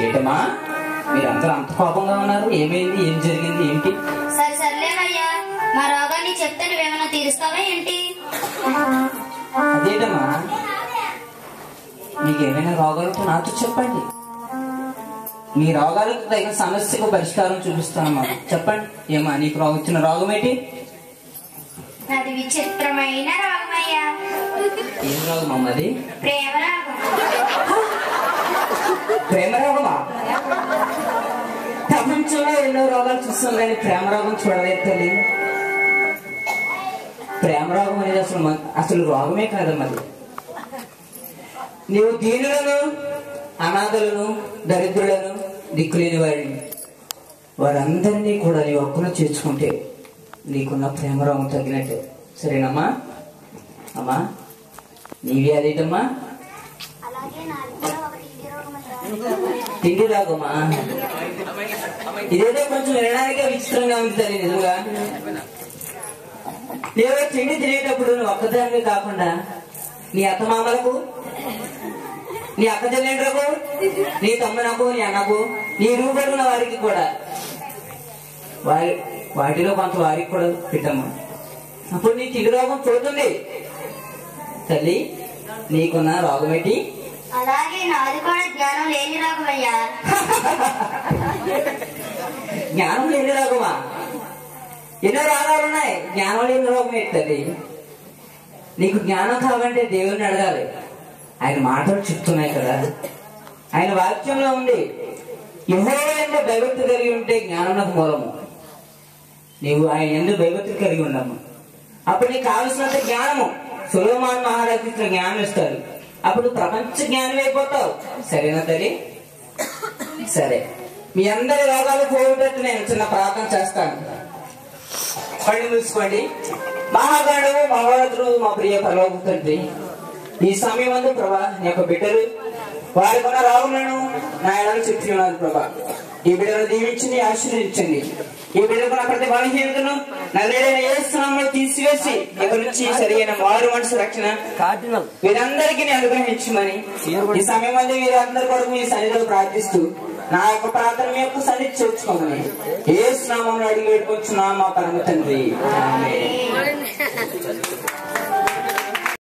ఏంటమ్మా మీరంతా అంత కోపంగా ఉన్నారు? ఏమైంది? ఏం జరిగింది? ఏంటి? సర్లేవయ్యా, మా రోగాన్ని చెప్తే నువ్వేమైనా తీరుస్తావా ఏంటి? అదేటమ్మా, మీకేమైనా రోగాలతో నాతో చెప్పండి. మీ రోగాలకు తగిన సమస్యకు పరిష్కారం చూపిస్తానమ్మా. చెప్పండి. ఏమా నీకు వచ్చిన రోగం ఏంటి? నాది విచిత్రమైన రోగమయ్యా. ఏం రోగం అమ్మా అది? ప్రేమ రోగం. ప్రేమ రోగమా? ప్రపంచంలో ఎన్నో రోగాలు చూస్తాం కానీ ప్రేమ రోగం చూడలేదు తల్లి. ప్రేమ రోగం అనేది అసలు రోగమే కాదమ్మా. నీవు దీనులను, అనాథలను, దరిద్రులను, దిక్కులేని వారిని, వారందరినీ కూడా నీ ఒక్కను చేర్చుకుంటే నీకున్న ప్రేమ రోగం తగ్గినట్టే. సరేనమ్మా? అమ్మా నీవి అదేటమ్మా? తిండి రోగమా? ఇదేదో కొంచెం వినడానికే విచిత్రంగా ఉంది తల్లి. నిజంగా నేను తిండి తినేటప్పుడు నువ్వు ఒక్కదానివే కాకుండా నీ అత్తమామలకు, నీ అక్క చెల్లెండ్రకు, నీ తమ్మునకు, నీ అన్నకు, నీ రూపడున్న వారికి కూడా వాటిలో కొంత వారికి కూడా పెట్టమ్మా. అప్పుడు నీ తిండి రోగం పోతుంది. తల్లి నీకున్న రోగం ఏంటి? అలాగే నాది కూడా జ్ఞానం లేని రోగమయ్యా. జ్ఞానం లేని రోగమా? ఎన్నో రోగాలు ఉన్నాయి, జ్ఞానం లేని రోగం ఏంటి తల్లి? నీకు జ్ఞానం కావాలంటే దేవుడిని అడగాలి. ఆయన మాటలు చెప్తున్నాయి కదా, ఆయన వాక్యంలో ఉంది. యెహోవా యందు భయభక్తి కలిగి ఉంటే జ్ఞానమునకు మూలము. నీవు ఆయన యందు భయభక్తి కలిగి ఉండము. అప్పుడు నీకు కావలసినంత జ్ఞానము సొలొమోను మహారాజు ఇచ్చిన జ్ఞానం ఇస్తాడు. అప్పుడు ప్రపంచ జ్ఞానం అయిపోతావు. సరేనా తల్లి? సరే, మీ అందరి రోగాలు పోయేటట్టు నేను చిన్న ప్రార్థన చేస్తాను. కళ్ళు మూసుకోండి. మహాగణుడు, మహోన్నతుడు, మా ప్రియ పరలోక తండ్రి, ఈ సమయం అందు ప్రభా నీ యొక్క బిడ్డలు వారికి ఉన్న రోగములను నా ఎడలు చెప్పి ఉన్నారు ప్రభా. ఈ బిడ్డను దీవించి ఆశీర్వదించండి. ఈ బిడ్డకున్న ప్రతి బలహీనతను నజరేయుడైన యేసు నామములో తీసివేసి ఇక్కడ నుంచి సరైన మారు మనసు రక్షణ వీరందరికీ అనుగ్రహించమని ఈ సమయం అందు వీరందరి కొరకు మీ సన్నిధిలో ప్రార్థిస్తూ నా యొక్క ప్రార్థన మీ యొక్క సన్నిధి చేర్చుకోమని యేసు నామములో అడిగి వేడుకొచ్చున్నాము మా పరమ తండ్రి. ఆమేన్.